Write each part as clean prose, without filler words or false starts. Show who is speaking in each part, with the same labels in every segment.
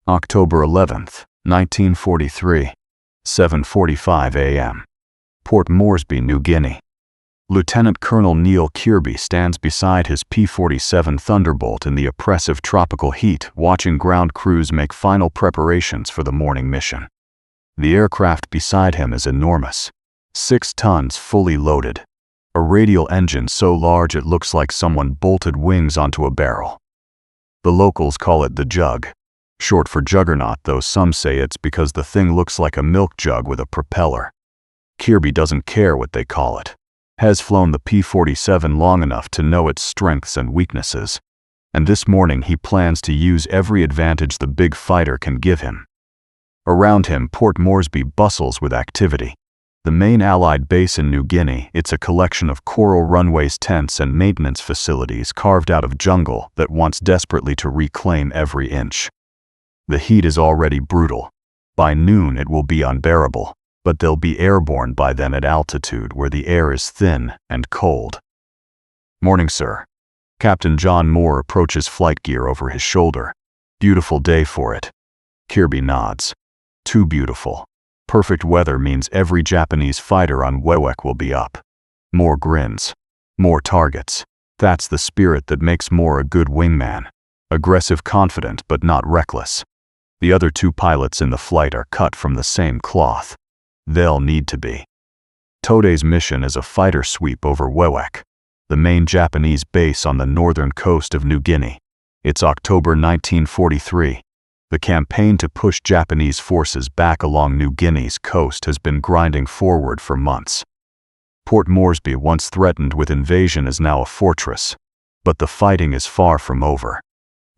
Speaker 1: October 11th, 1943, 7:45 a.m. Port Moresby, New Guinea. Lieutenant Colonel Neel Kearby stands beside his P-47 Thunderbolt in the oppressive tropical heat, watching ground crews make final preparations for the morning mission. The aircraft beside him is enormous, 6 tons fully loaded, a radial engine so large it looks like someone bolted wings onto a barrel. The locals call it the Jug, short for juggernaut, though some say it's because the thing looks like a milk jug with a propeller. Kearby doesn't care what they call it. Has flown the P-47 long enough to know its strengths and weaknesses, and this morning he plans to use every advantage the big fighter can give him. Around him, Port Moresby bustles with activity. The main Allied base in New Guinea, it's a collection of coral runways, tents, and maintenance facilities carved out of jungle that wants desperately to reclaim every inch. The heat is already brutal. By noon it will be unbearable, but they'll be airborne by then at altitude where the air is thin and cold. "Morning, sir." Captain John Moore approaches flight gear over his shoulder. "Beautiful day for it." Kearby nods. "Too beautiful. Perfect weather means every Japanese fighter on Wewak will be up." Moore grins. "More targets. That's the spirit that makes Moore a good wingman. Aggressive, confident, but not reckless. The other 2 pilots in the flight are cut from the same cloth. They'll need to be." Today's mission is a fighter sweep over Wewak, the main Japanese base on the northern coast of New Guinea. It's October 1943. The campaign to push Japanese forces back along New Guinea's coast has been grinding forward for months. Port Moresby, once threatened with invasion, is now a fortress, but the fighting is far from over.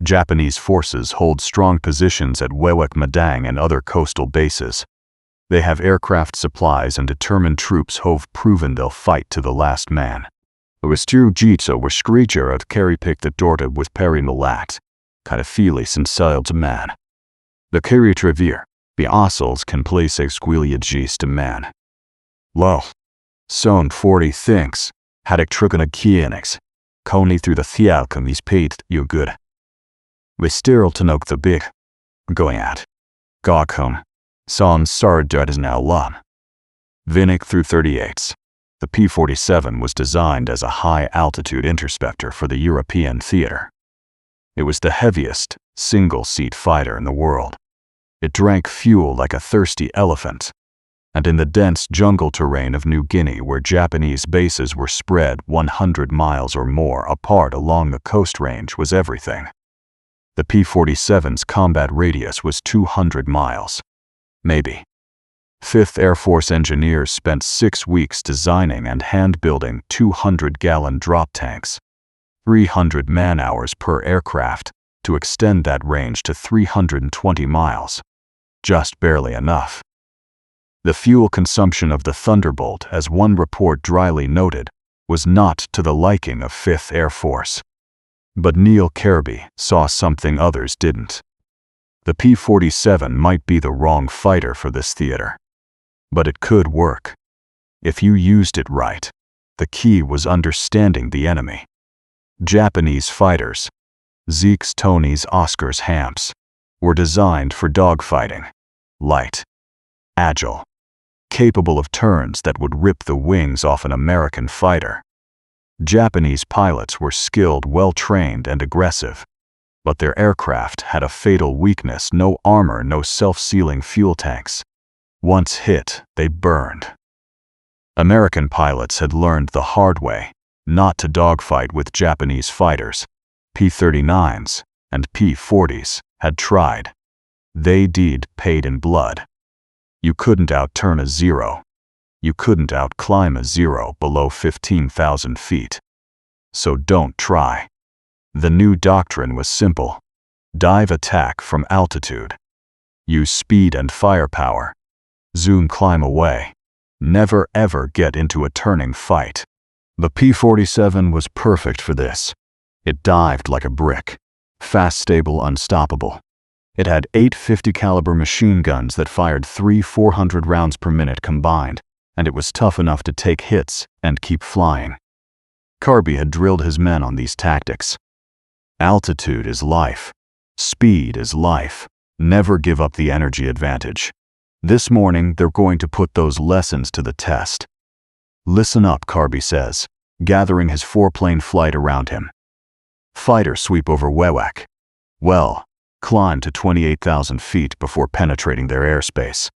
Speaker 1: Japanese forces hold strong positions at Wewak, Madang, and other coastal bases. They have aircraft supplies and determined troops who've proven they'll fight to the last man. "Jitsa was screecher at Kerry picked at Dorta with Perry Malat, kind of feely since sailed to man. The Kerry Trevere, the Ossels can place a squealia gist to man. Lo, son 40 thinks, had a trugana kienix, coney through the thialcum is paid you good. We still to note the big, going at, Gawcom. Son Sardat is now lum. Vinnick through 38s. The P-47 was designed as a high-altitude interceptor for the European theater. It was the heaviest, single-seat fighter in the world. It drank fuel like a thirsty elephant. And in the dense jungle terrain of New Guinea, where Japanese bases were spread 100 miles or more apart along the coast range, was everything. The P-47's combat radius was 200 miles. Maybe. 5th Air Force engineers spent 6 weeks designing and hand-building 200-gallon drop tanks, 300 man-hours per aircraft, to extend that range to 320 miles. Just barely enough. The fuel consumption of the Thunderbolt, as one report dryly noted, was not to the liking of 5th Air Force. But Neel Kearby saw something others didn't. The P-47 might be the wrong fighter for this theater. But it could work. If you used it right. The key was understanding the enemy. Japanese fighters, Zeke's, Tony's, Oscar's, Hamps, were designed for dogfighting. Light. Agile. Capable of turns that would rip the wings off an American fighter. Japanese pilots were skilled, well-trained, and aggressive. But their aircraft had a fatal weakness: no armor, no self-sealing fuel tanks. Once hit, they burned. American pilots had learned the hard way not to dogfight with Japanese fighters. P-39s and P-40s had tried. They paid in blood. You couldn't outturn a zero. You couldn't outclimb a zero below 15,000 feet. So don't try. The new doctrine was simple. Dive attack from altitude. Use speed and firepower. Zoom climb away. Never ever get into a turning fight. The P-47 was perfect for this. It dived like a brick. Fast, stable, unstoppable. It had 8 50 caliber machine guns that fired 400 rounds per minute combined, and it was tough enough to take hits and keep flying. Kearby had drilled his men on these tactics. Altitude is life. Speed is life. Never give up the energy advantage. This morning, they're going to put those lessons to the test. Listen up, Kearby says, gathering his four-plane flight around him. Fighter sweep over Wewak. Well, climb to 28,000 feet before penetrating their airspace.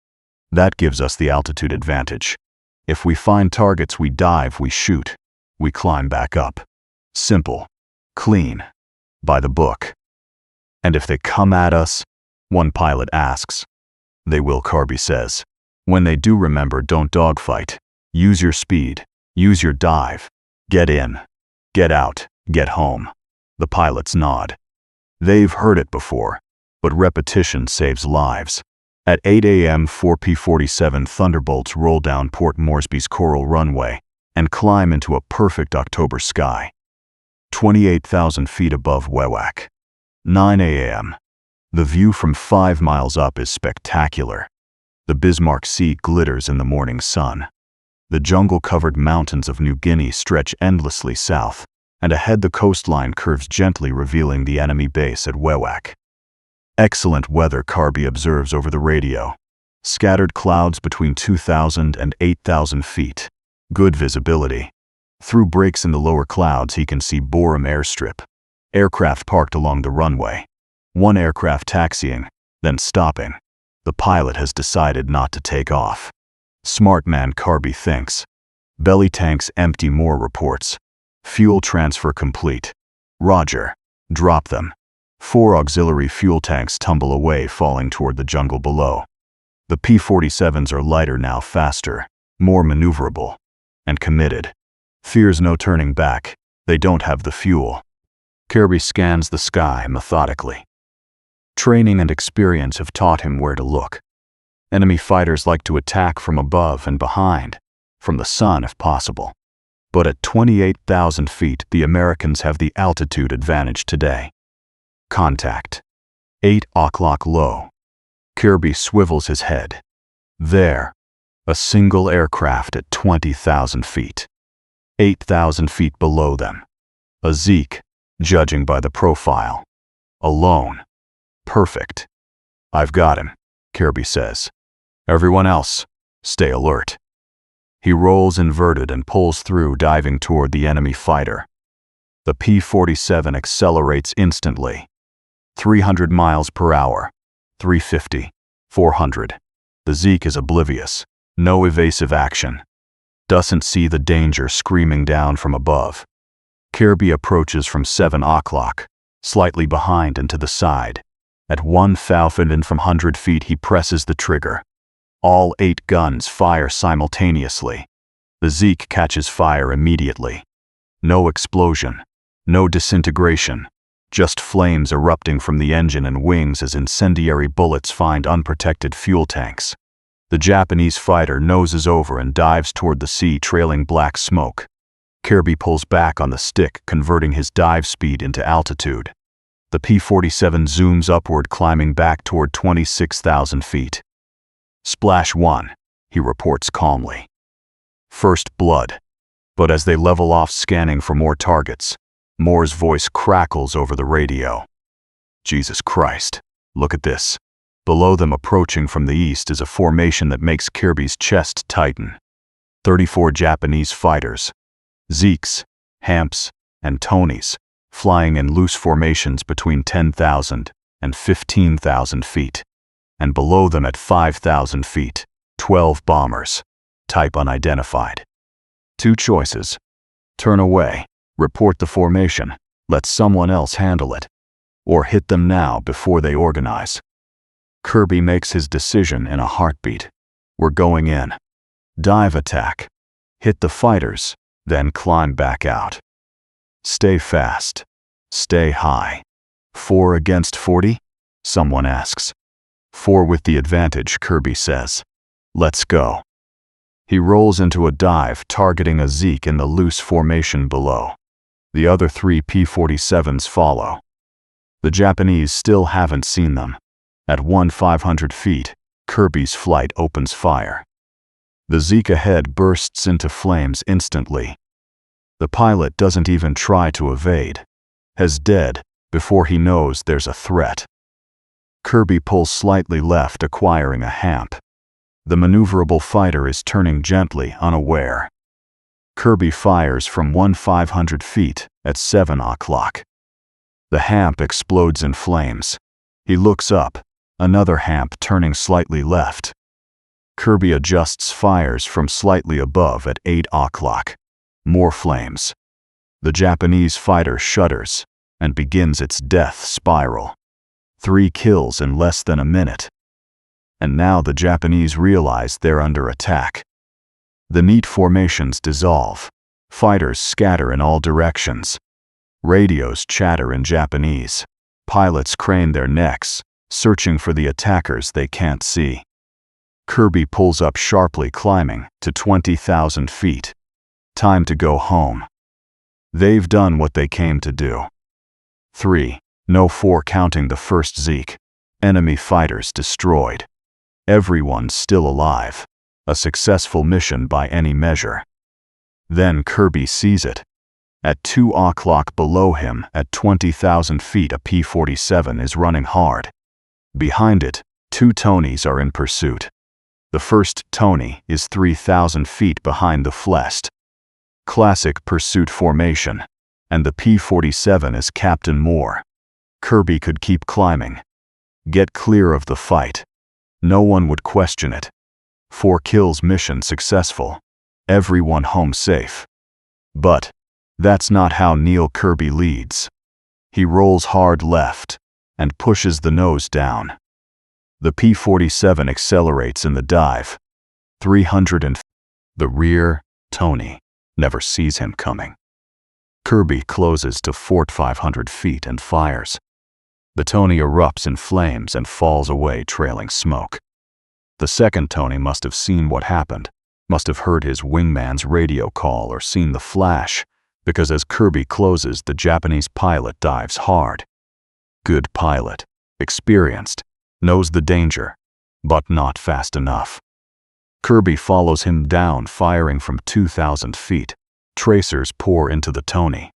Speaker 1: That gives us the altitude advantage. If we find targets, we dive, we shoot. We climb back up. Simple. Clean. By the book. And if they come at us? One pilot asks. They will, Kearby says. When they do, remember, don't dogfight. Use your speed. Use your dive. Get in. Get out. Get home. The pilots nod. They've heard it before, but repetition saves lives. At 8 a.m., 4 P-47 Thunderbolts roll down Port Moresby's coral runway and climb into a perfect October sky. 28,000 feet above Wewak. 9 a.m. The view from 5 miles up is spectacular. The Bismarck Sea glitters in the morning sun. The jungle-covered mountains of New Guinea stretch endlessly south, and ahead the coastline curves gently, revealing the enemy base at Wewak. Excellent weather, Kearby observes over the radio. Scattered clouds between 2,000 and 8,000 feet. Good visibility. Through breaks in the lower clouds, he can see Borum airstrip. Aircraft parked along the runway. One aircraft taxiing, then stopping. The pilot has decided not to take off. Smart man, Kearby thinks. Belly tanks empty, Moore reports. Fuel transfer complete. Roger. Drop them. 4 auxiliary fuel tanks tumble away, falling toward the jungle below. The P-47s are lighter now, faster, more maneuverable, and committed. Fears no turning back. They don't have the fuel. Kearby scans the sky methodically. Training and experience have taught him where to look. Enemy fighters like to attack from above and behind, from the sun if possible. But at 28,000 feet, the Americans have the altitude advantage today. Contact. 8 o'clock low. Kearby swivels his head. There, a single aircraft at 20,000 feet. 8,000 feet below them. A Zeke, judging by the profile. Alone. Perfect. I've got him, Kearby says. Everyone else, stay alert. He rolls inverted and pulls through, diving toward the enemy fighter. The P-47 accelerates instantly. 300 miles per hour. 350. 400. The Zeke is oblivious. No evasive action. Doesn't see the danger screaming down from above. Kearby approaches from 7 o'clock, slightly behind and to the side. At 1,000 from 100 feet, he presses the trigger. All 8 guns fire simultaneously. The Zeke catches fire immediately. No explosion. No disintegration. Just flames erupting from the engine and wings as incendiary bullets find unprotected fuel tanks. The Japanese fighter noses over and dives toward the sea, trailing black smoke. Kearby pulls back on the stick, converting his dive speed into altitude. The P-47 zooms upward, climbing back toward 26,000 feet. Splash 1, he reports calmly. First blood. But as they level off, scanning for more targets, Moore's voice crackles over the radio. Jesus Christ, look at this. Below them, approaching from the east, is a formation that makes Kearby's chest tighten. 34 Japanese fighters. Zekes, Hamps, and Tonys, flying in loose formations between 10,000 and 15,000 feet. And below them at 5,000 feet, 12 bombers, type unidentified. 2 choices. Turn away, report the formation, let someone else handle it. Or hit them now before they organize. Kearby makes his decision in a heartbeat. We're going in. Dive attack. Hit the fighters, then climb back out. Stay fast. Stay high. 4 against 40? Someone asks. 4 with the advantage, Kearby says. Let's go. He rolls into a dive, targeting a Zeke in the loose formation below. The other 3 P-47s follow. The Japanese still haven't seen them. At 1,500 feet, Kearby's flight opens fire. The Zeke ahead bursts into flames instantly. The pilot doesn't even try to evade. Has dead before he knows there's a threat. Kearby pulls slightly left, acquiring a hamp. The maneuverable fighter is turning gently, unaware. Kearby fires from 1,500 feet at 7 o'clock. The hamp explodes in flames. He looks up, another hamp turning slightly left. Kearby adjusts, fires from slightly above at 8 o'clock. More flames. The Japanese fighter shudders and begins its death spiral. 3 kills in less than a minute. And now the Japanese realize they're under attack. The neat formations dissolve. Fighters scatter in all directions. Radios chatter in Japanese. Pilots crane their necks, searching for the attackers they can't see. Kearby pulls up sharply, climbing to 20,000 feet. Time to go home. They've done what they came to do. 3. No 4 counting the first Zeke. Enemy fighters destroyed. Everyone still alive. A successful mission by any measure. Then Kearby sees it. At 2 o'clock below him, at 20,000 feet, a P-47 is running hard. Behind it, 2 Tonys are in pursuit. The first Tony is 3,000 feet behind the Flest. Classic pursuit formation, and the P-47 is Captain Moore. Kearby could keep climbing. Get clear of the fight. No one would question it. 4 kills, mission successful. Everyone home safe. But that's not how Neel Kearby leads. He rolls hard left and pushes the nose down. The P-47 accelerates in the dive. 300 and the rear Tony never sees him coming. Kearby closes to 4,500 feet and fires. The Tony erupts in flames and falls away, trailing smoke. The second Tony must have seen what happened, must have heard his wingman's radio call or seen the flash, because as Kearby closes, the Japanese pilot dives hard. Good pilot, experienced, knows the danger, but not fast enough. Kearby follows him down, firing from 2,000 feet. Tracers pour into the Tony.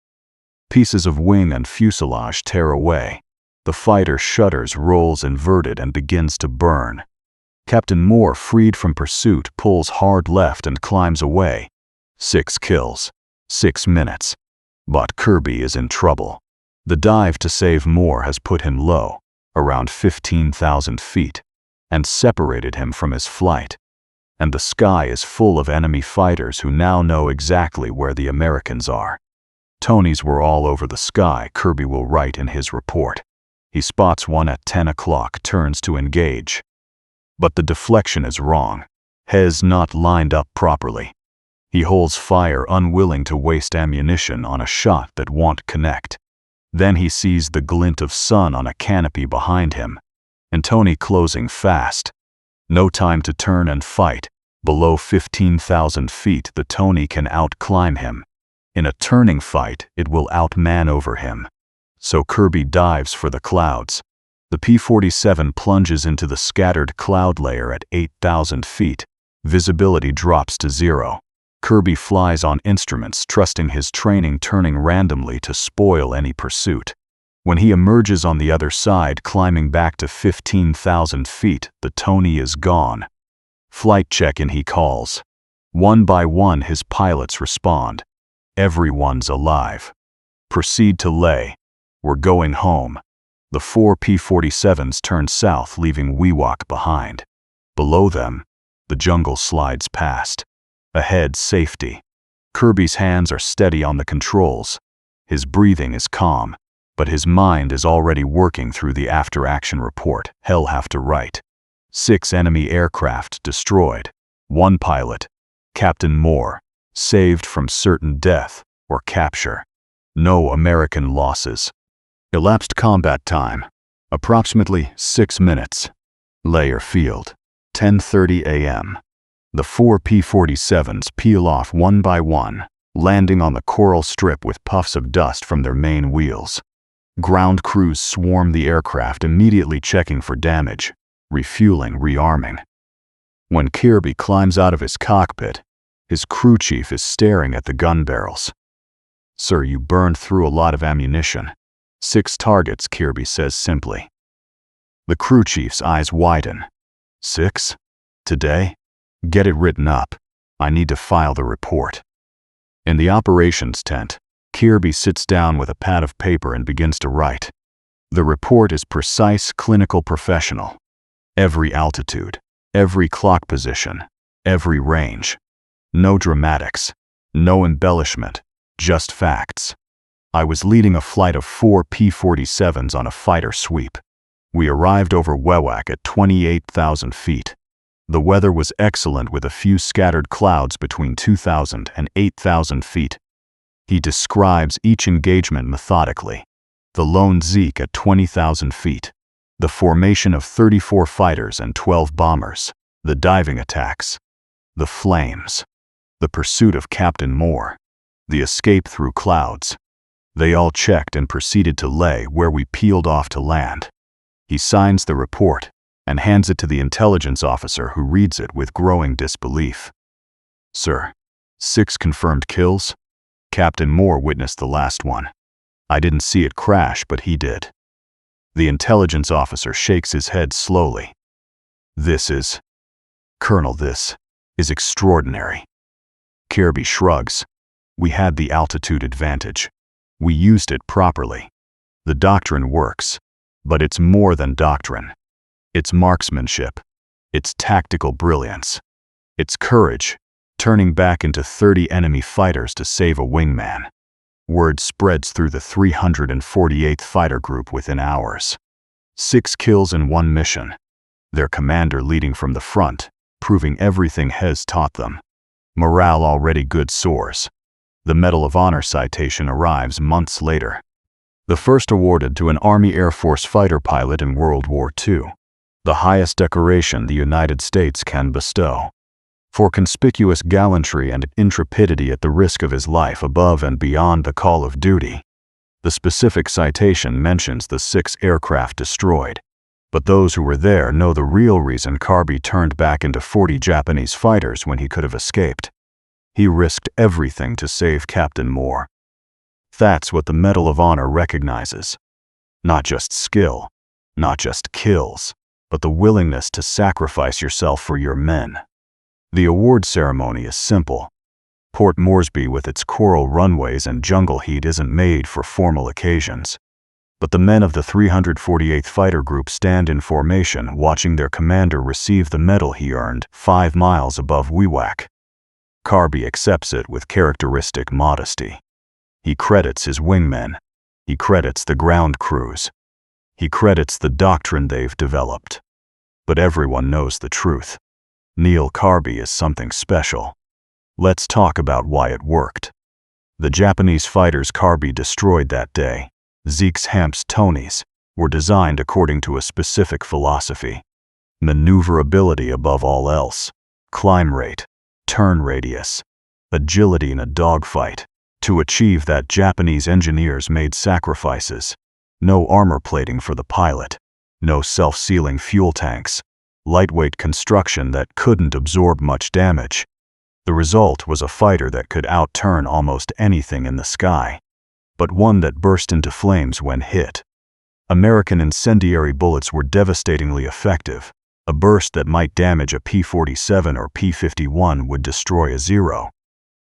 Speaker 1: Pieces of wing and fuselage tear away. The fighter shudders, rolls inverted, and begins to burn. Captain Moore, freed from pursuit, pulls hard left and climbs away. 6 kills. 6 minutes. But Kearby is in trouble. The dive to save Moore has put him low, around 15,000 feet, and separated him from his flight. And the sky is full of enemy fighters who now know exactly where the Americans are. Tonys were all over the sky, Kearby will write in his report. He spots one at 10 o'clock, turns to engage. But the deflection is wrong. Has not lined up properly. He holds fire, unwilling to waste ammunition on a shot that won't connect. Then he sees the glint of sun on a canopy behind him, and Tony closing fast. No time to turn and fight. Below 15,000 feet, the Tony can outclimb him. In a turning fight, it will outmaneuver him. So Kearby dives for the clouds. The P-47 plunges into the scattered cloud layer at 8,000 feet. Visibility drops to 0. Kearby flies on instruments, trusting his training, turning randomly to spoil any pursuit. When he emerges on the other side, climbing back to 15,000 feet, the Tony is gone. Flight check-in, he calls. One by one, his pilots respond. Everyone's alive. Proceed to lay. We're going home. The 4 P-47s turn south, leaving Wewak behind. Below them, the jungle slides past. Ahead, safety. Kearby's hands are steady on the controls. His breathing is calm, but his mind is already working through the after-action report he'll have to write. 6 enemy aircraft destroyed. 1 pilot, Captain Moore, saved from certain death or capture. No American losses. Elapsed combat time, approximately 6 minutes. Layer field, 10:30 a.m. The 4 P-47s peel off one by one, landing on the coral strip with puffs of dust from their main wheels. Ground crews swarm the aircraft, immediately checking for damage, refueling, rearming. When Kearby climbs out of his cockpit, his crew chief is staring at the gun barrels. "Sir, you burned through a lot of ammunition." 6 targets, Kearby says simply. The crew chief's eyes widen. 6? Today? Get it written up. I need to file the report. In the operations tent, Kearby sits down with a pad of paper and begins to write. The report is precise, clinical, professional. Every altitude, every clock position, every range. No dramatics, no embellishment, just facts. I was leading a flight of 4 P-47s on a fighter sweep. We arrived over Wewak at 28,000 feet. The weather was excellent with a few scattered clouds between 2,000 and 8,000 feet. He describes each engagement methodically. The lone Zeke at 20,000 feet. The formation of 34 fighters and 12 bombers. The diving attacks. The flames. The pursuit of Captain Moore. The escape through clouds. They all checked and proceeded to lay where we peeled off to land. He signs the report and hands it to the intelligence officer, who reads it with growing disbelief. Sir, 6 confirmed kills? Captain Moore witnessed the last one. I didn't see it crash, but he did. The intelligence officer shakes his head slowly. Colonel, this is extraordinary. Kearby shrugs. We had the altitude advantage. We used it properly. The doctrine works, but it's more than doctrine. It's marksmanship. It's tactical brilliance. It's courage, turning back into 30 enemy fighters to save a wingman. Word spreads through the 348th Fighter Group within hours. 6 kills in one mission. Their commander leading from the front, proving everything Hez taught them. Morale already good soars. The Medal of Honor citation arrives months later. The first awarded to an Army Air Force fighter pilot in World War II. The highest decoration the United States can bestow. For conspicuous gallantry and intrepidity at the risk of his life above and beyond the call of duty. The specific citation mentions the 6 aircraft destroyed, but those who were there know the real reason Kearby turned back into 40 Japanese fighters when he could have escaped. He risked everything to save Captain Moore. That's what the Medal of Honor recognizes. Not just skill, not just kills, but the willingness to sacrifice yourself for your men. The award ceremony is simple. Port Moresby with its coral runways and jungle heat isn't made for formal occasions. But the men of the 348th Fighter Group stand in formation watching their commander receive the medal he earned 5 miles above Wewak. Kearby accepts it with characteristic modesty. He credits his wingmen. He credits the ground crews. He credits the doctrine they've developed. But everyone knows the truth. Neel Kearby is something special. Let's talk about why it worked. The Japanese fighters Kearby destroyed that day, Zeke's Hamps Tonys, were designed according to a specific philosophy. Maneuverability above all else, climb rate, turn radius, agility in a dogfight. To achieve that, Japanese engineers made sacrifices. No armor plating for the pilot, no self-sealing fuel tanks, lightweight construction that couldn't absorb much damage. The result was a fighter that could outturn almost anything in the sky, but one that burst into flames when hit. American incendiary bullets were devastatingly effective. A burst that might damage a P-47 or P-51 would destroy a Zero.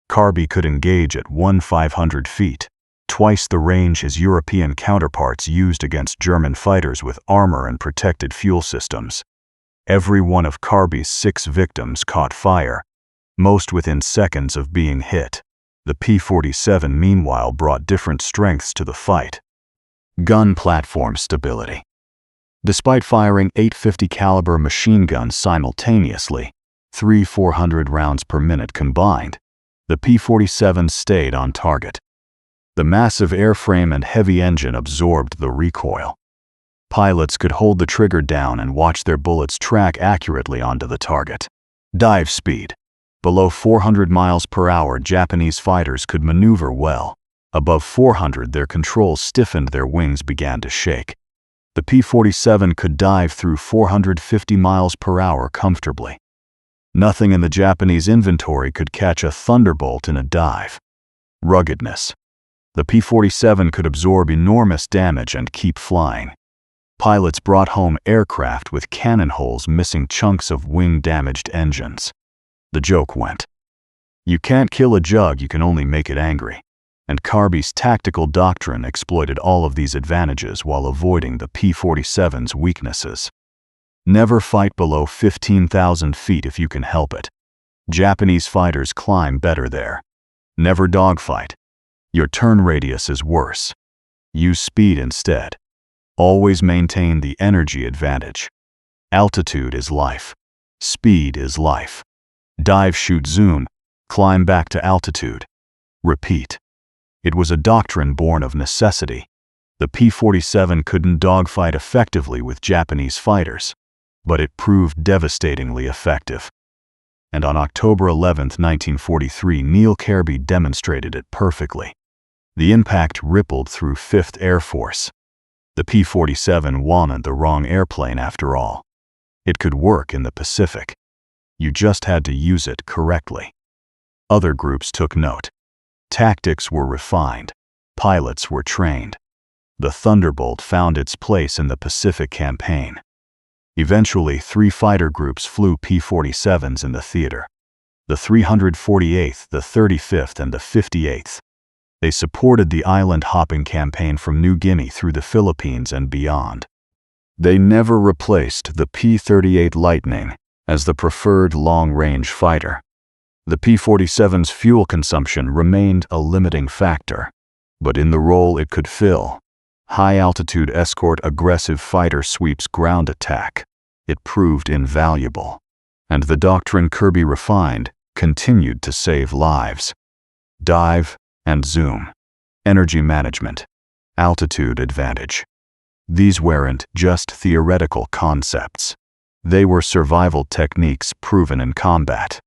Speaker 1: Kearby could engage at 1,500 feet, twice the range his European counterparts used against German fighters with armor and protected fuel systems. Every one of Kearby's 6 victims caught fire, most within seconds of being hit. The P-47 meanwhile brought different strengths to the fight. Gun platform stability. Despite firing 850 caliber machine guns simultaneously, 3 400 rounds per minute combined, the P-47 stayed on target. The massive airframe and heavy engine absorbed the recoil. Pilots could hold the trigger down and watch their bullets track accurately onto the target. Dive speed. Below 400 miles per hour, Japanese fighters could maneuver well. Above 400, their controls stiffened, their wings began to shake. The P-47 could dive through 450 miles per hour comfortably. Nothing in the Japanese inventory could catch a Thunderbolt in a dive. Ruggedness. The P-47 could absorb enormous damage and keep flying. Pilots brought home aircraft with cannon holes missing chunks of wing-damaged engines. The joke went, "You can't kill a jug, you can only make it angry." And Kearby's tactical doctrine exploited all of these advantages while avoiding the P-47's weaknesses. Never fight below 15,000 feet if you can help it. Japanese fighters climb better there. Never dogfight. Your turn radius is worse. Use speed instead. Always maintain the energy advantage. Altitude is life. Speed is life. Dive, shoot, zoom, climb back to altitude. Repeat. It was a doctrine born of necessity. The P-47 couldn't dogfight effectively with Japanese fighters, but it proved devastatingly effective. And on October 11, 1943, Neel Kearby demonstrated it perfectly. The impact rippled through 5th Air Force. The P-47 wasn't the wrong airplane after all. It could work in the Pacific. You just had to use it correctly. Other groups took note. Tactics were refined. Pilots were trained. The Thunderbolt found its place in the Pacific campaign. Eventually, 3 fighter groups flew P-47s in the theater. The 348th, the 35th, and the 58th. They supported the island-hopping campaign from New Guinea through the Philippines and beyond. They never replaced the P-38 Lightning as the preferred long-range fighter. The P-47's fuel consumption remained a limiting factor, but in the role it could fill, high-altitude escort aggressive fighter sweeps ground attack, it proved invaluable. And the doctrine Kearby refined continued to save lives. Dive and zoom. Energy management. Altitude advantage. These weren't just theoretical concepts. They were survival techniques proven in combat.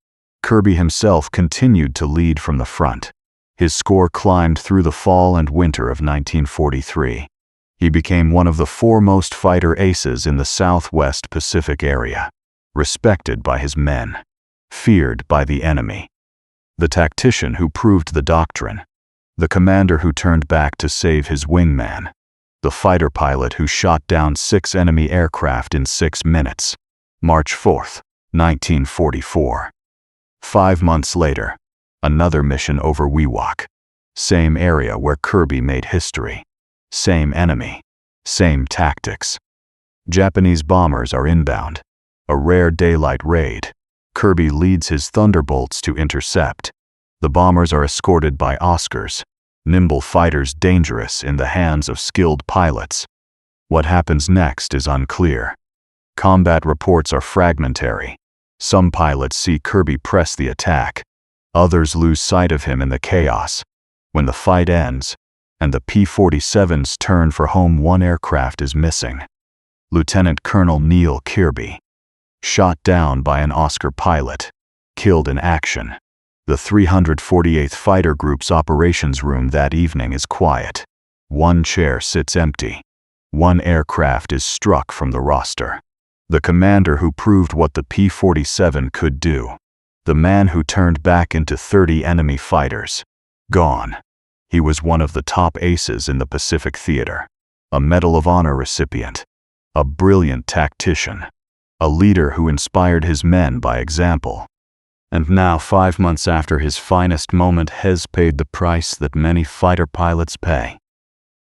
Speaker 1: Kearby himself continued to lead from the front. His score climbed through the fall and winter of 1943. He became one of the foremost fighter aces in the Southwest Pacific area, respected by his men, feared by the enemy. The tactician who proved the doctrine, the commander who turned back to save his wingman, the fighter pilot who shot down 6 enemy aircraft in 6 minutes. March 4, 1944. 5 months later, another mission over Wewak. Same area where Kearby made history. Same enemy. Same tactics. Japanese bombers are inbound. A rare daylight raid. Kearby leads his Thunderbolts to intercept. The bombers are escorted by Oscars, nimble fighters dangerous in the hands of skilled pilots. What happens next is unclear. Combat reports are fragmentary. Some pilots see Kearby press the attack. Others lose sight of him in the chaos. When the fight ends, and the P-47's turn for home, 1 aircraft is missing. Lieutenant Colonel Neel Kearby. Shot down by an Oscar pilot. Killed in action. The 348th Fighter Group's operations room that evening is quiet. 1 chair sits empty. 1 aircraft is struck from the roster. The commander who proved what the P-47 could do. The man who turned back into 30 enemy fighters. Gone. He was one of the top aces in the Pacific Theater. A Medal of Honor recipient. A brilliant tactician. A leader who inspired his men by example. And now, 5 months after his finest moment, has paid the price that many fighter pilots pay.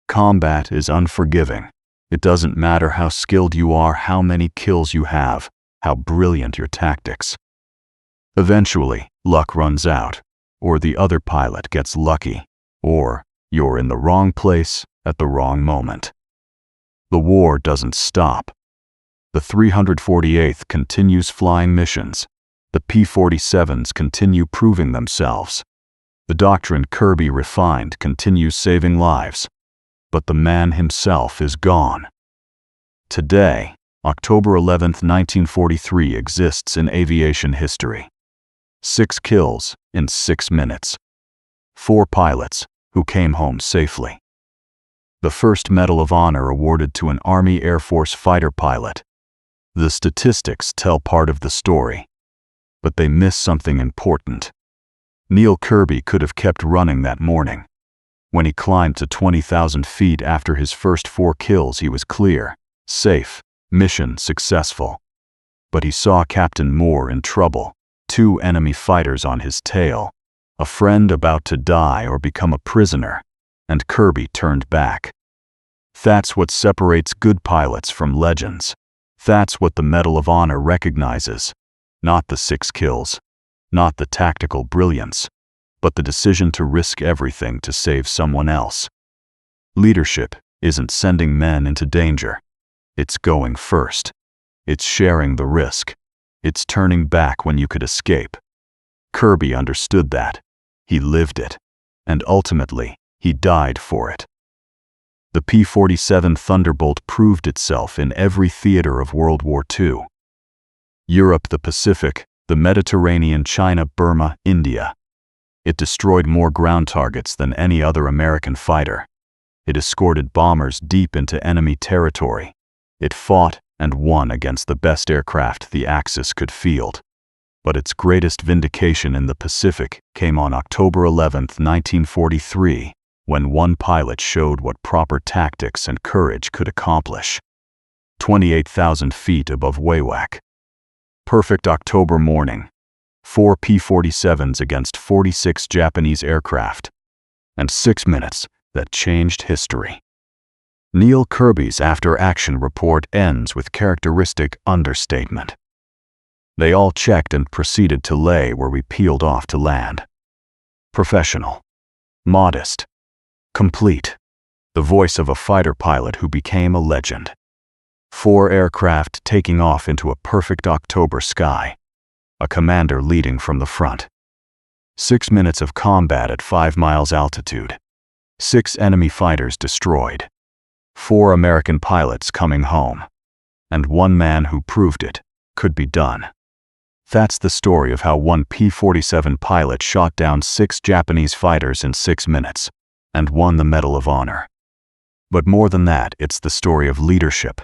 Speaker 1: Combat is unforgiving. It doesn't matter how skilled you are, how many kills you have, how brilliant your tactics. Eventually, luck runs out, or the other pilot gets lucky, or you're in the wrong place at the wrong moment. The war doesn't stop. The 348th continues flying missions. The P-47s continue proving themselves. The doctrine Kearby refined continues saving lives. But the man himself is gone. Today, October 11, 1943 exists in aviation history. 6 kills in 6 minutes. 4 pilots who came home safely. The first Medal of Honor awarded to an Army Air Force fighter pilot. The statistics tell part of the story, but they miss something important. Neel Kearby could have kept running that morning. When he climbed to 20,000 feet after his first 4 kills, he was clear. Safe, mission successful. But he saw Captain Moore in trouble, 2 enemy fighters on his tail, a friend about to die or become a prisoner, and Kearby turned back. That's what separates good pilots from legends. That's what the Medal of Honor recognizes. Not the 6 kills, not the tactical brilliance, but the decision to risk everything to save someone else. Leadership isn't sending men into danger. It's going first. It's sharing the risk. It's turning back when you could escape. Kearby understood that. He lived it. And ultimately, he died for it. The P-47 Thunderbolt proved itself in every theater of World War II. Europe, the Pacific, the Mediterranean, China, Burma, India. It destroyed more ground targets than any other American fighter. It escorted bombers deep into enemy territory. It fought and won against the best aircraft the Axis could field. But its greatest vindication in the Pacific came on October 11, 1943, when one pilot showed what proper tactics and courage could accomplish. 28,000 feet above Wewak. Perfect October morning. 4 P-47s against 46 Japanese aircraft. And 6 minutes that changed history. Neel Kearby's after-action report ends with characteristic understatement. They all checked and proceeded to lay where we peeled off to land. Professional. Modest. Complete. The voice of a fighter pilot who became a legend. 4 aircraft taking off into a perfect October sky. A commander leading from the front. 6 minutes of combat at 5 miles altitude. 6 enemy fighters destroyed. 4 American pilots coming home. And 1 man who proved it could be done. That's the story of how one P-47 pilot shot down 6 Japanese fighters in 6 minutes and won the Medal of Honor. But more than that, it's the story of leadership,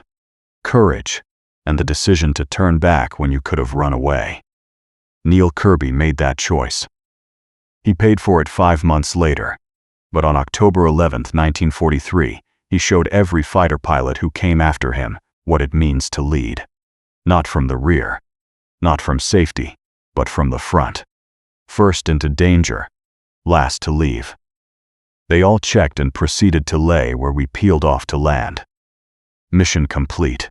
Speaker 1: courage, and the decision to turn back when you could have run away. Neel Kearby made that choice. He paid for it 5 months later, but on October 11, 1943, he showed every fighter pilot who came after him what it means to lead. Not from the rear, not from safety, but from the front. First into danger, last to leave. They all checked and proceeded to lay where we peeled off to land. Mission complete.